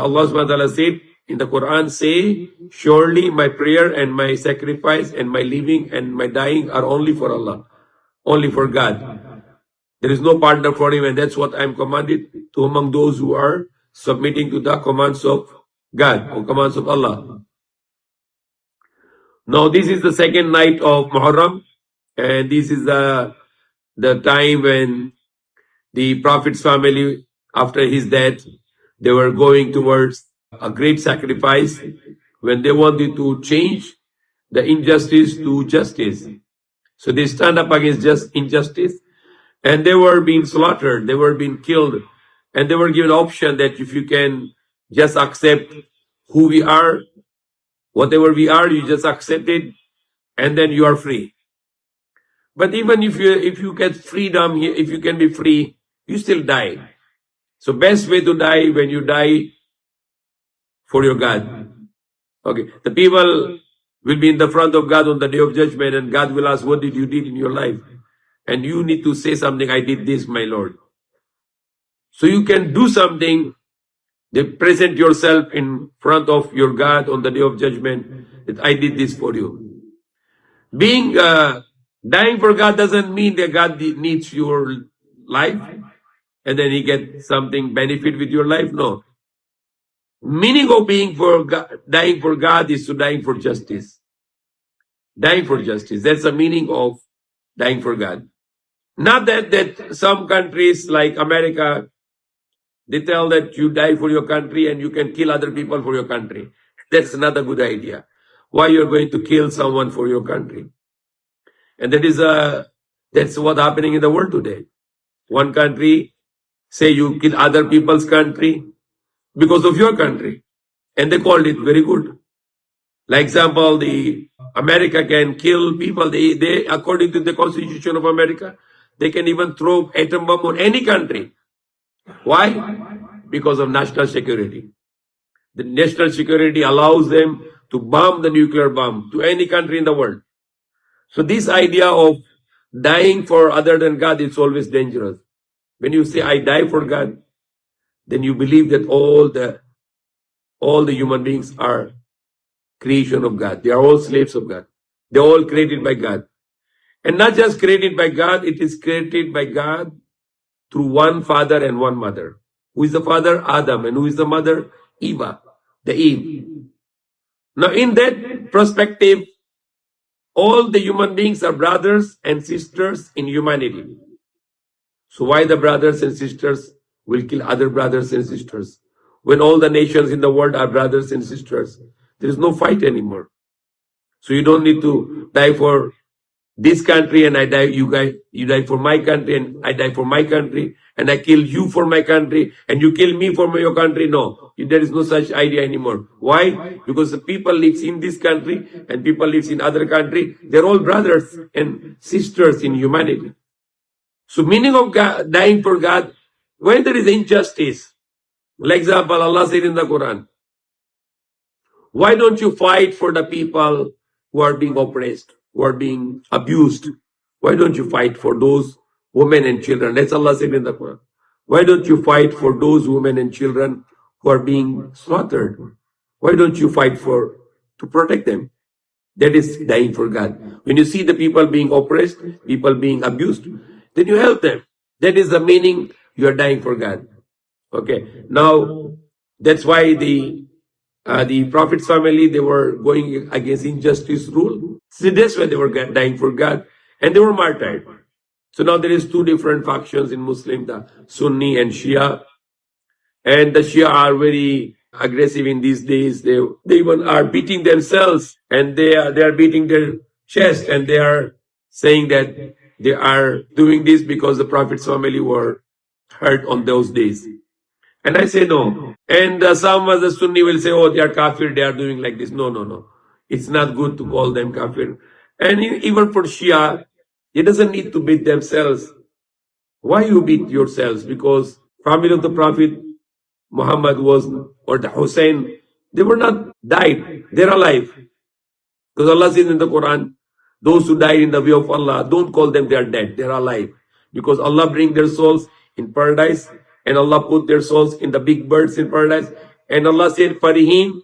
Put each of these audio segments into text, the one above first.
Allah subhanahu wa ta'ala said in the Quran, say, surely my prayer and my sacrifice and my living and my dying are only for Allah, only for God. There is no partner for him, and that's what I am commanded to among those who are submitting to the commands of God or commands of Allah. Now this is the second night of Muharram, and this is the time when the Prophet's family, after his death, they were going towards a great sacrifice when they wanted to change the injustice to justice. So they stand up against just injustice, and they were being slaughtered, they were being killed, and they were given an option that if you can just accept who we are, whatever we are, you just accept it, and then you are free. But even if you get freedom, if you can be free, you still die. So best way to die when you die for your God. Okay, the people will be in the front of God on the day of judgment, and God will ask, what did you did in your life? And you need to say something, I did this, my Lord. So you can do something, they present yourself in front of your God on the day of judgment, that I did this for you. Being dying for God doesn't mean that God needs your life and then he gets something benefit with your life. No. Meaning of being for God, dying for God is to dying for justice. Dying for justice. That's the meaning of dying for God. Not that some countries like America, they tell that you die for your country and you can kill other people for your country. That's not a good idea. Why you're going to kill someone for your country? And that's what's happening in the world today. One country say you kill other people's country because of your country, and they called it very good. Like example, the America can kill people. They according to the Constitution of America, they can even throw atom bomb on any country. Why? Because of national security. The national security allows them to bomb the nuclear bomb to any country in the world. So this idea of dying for other than God is always dangerous. When you say I die for God, then you believe that all the human beings are creation of God. They are all slaves of God. They are all created by God. And not just created by God, it is created by God through one father and one mother. Who is the father? Adam. And who is the mother? Eva. The Eve. Now in that perspective, all the human beings are brothers and sisters in humanity. So why the brothers and sisters will kill other brothers and sisters? When all the nations in the world are brothers and sisters, there is no fight anymore. So you don't need to die for this country and you die for my country and I die for my country and I kill you for my country and you kill me for your country. No, there is no such idea anymore. Why? Because the people lives in this country and people lives in other country. They're all brothers and sisters in humanity. So meaning of God, dying for God, when there is injustice, like example, Allah said in the Quran, why don't you fight for the people who are being oppressed, who are being abused? Why don't you fight for those women and children? That's Allah said in the Quran. Why don't you fight for those women and children who are being slaughtered? Why don't you fight to protect them? That is dying for God. When you see the people being oppressed, people being abused, then you help them. That is the meaning you are dying for God. Okay. Now, that's why the Prophet's family, they were going against injustice rule. So that's why they were dying for God. And they were martyred. So now there is two different factions in Muslim, the Sunni and Shia. And the Shia are very aggressive in these days. They even are beating themselves and they are beating their chest and they are saying that they are doing this because the Prophet's family were hurt on those days. And I say no. And some of the Sunni will say, oh, they are kafir, they are doing like this. No. It's not good to call them kafir. And even for Shia, it doesn't need to beat themselves. Why you beat yourselves? Because family of the Prophet Muhammad or the Hussein, they were not died. They're alive. Because Allah says in the Quran, those who died in the way of Allah, don't call them they are dead. They're alive. Because Allah bring their souls in paradise and Allah put their souls in the big birds in paradise And Allah said, Farihin,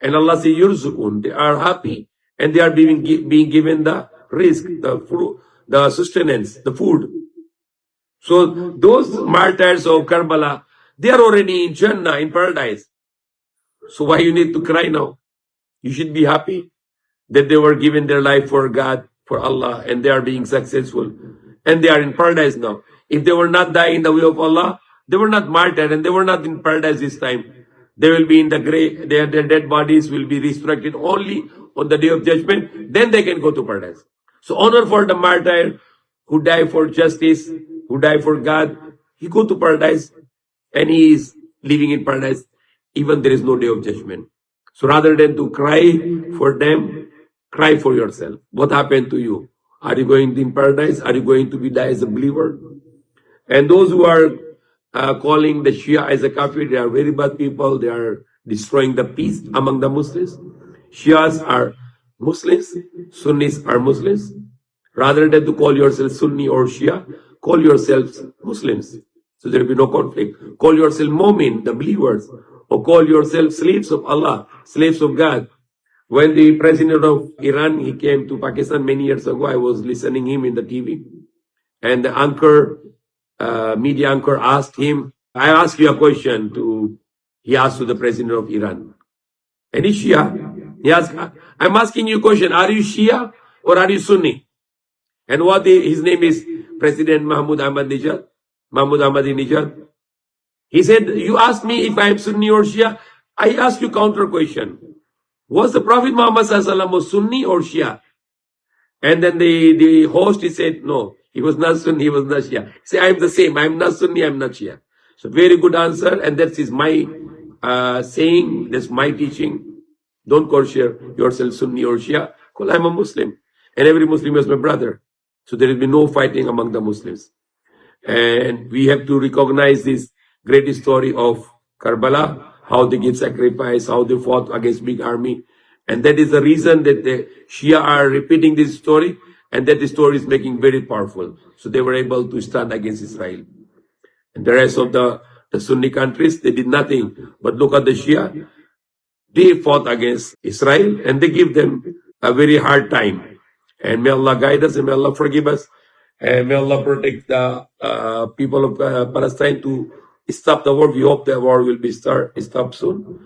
and Allah said, Yurzukun, they are happy, and they are being given the risk, the fruit, the sustenance, the food. So those martyrs of Karbala, they are already in Jannah, in paradise. So why you need to cry now? You should be happy that they were given their life for God, for Allah, and they are being successful. And they are in paradise now. If they were not dying in the way of Allah, they were not martyred, and they were not in paradise this time. They will be in the grave, their dead bodies will be resurrected only on the day of judgment. Then they can go to paradise. So honor for the martyr who died for justice, who died for God. He go to paradise, and he is living in paradise, even there is no day of judgment. So rather than to cry for them, cry for yourself. What happened to you? Are you going in paradise? Are you going to be die as a believer? And those who are calling the Shia as a kafir, they are very bad people. They are destroying the peace among the Muslims. Shias are Muslims. Sunnis are Muslims. Rather than to call yourself Sunni or Shia, call yourselves Muslims. So there will be no conflict. Call yourself Mu'min, the believers, or call yourself slaves of Allah, slaves of God. When the president of Iran, he came to Pakistan many years ago, I was listening him in the TV. And the anchor, media anchor asked him, I ask you a question he asked to the president of Iran. And he's Shia. He asked, I'm asking you a question, are you Shia or are you Sunni? And his name is President Mahmoud Ahmadinejad. He said, you asked me if I am Sunni or Shia. I ask you counter question. Was the Prophet Muhammad was Sunni or Shia? And then the host, he said, no, he was not Sunni, he was not Shia. He said, I'm the same. I'm not Sunni, I'm not Shia. So very good answer. And that is my saying, that's my teaching. Don't call yourself Sunni or Shia. Call I'm a Muslim. And every Muslim is my brother. So there will be no fighting among the Muslims. And we have to recognize this great story of Karbala, how they give sacrifice, how they fought against big army. And that is the reason that the Shia are repeating this story, and that the story is making very powerful. So they were able to stand against Israel. And the rest of the Sunni countries, they did nothing. But look at the Shia. They fought against Israel, and they give them a very hard time. And may Allah guide us, and may Allah forgive us. And may Allah protect the people of Palestine to stop the war. We hope the war will be stopped soon.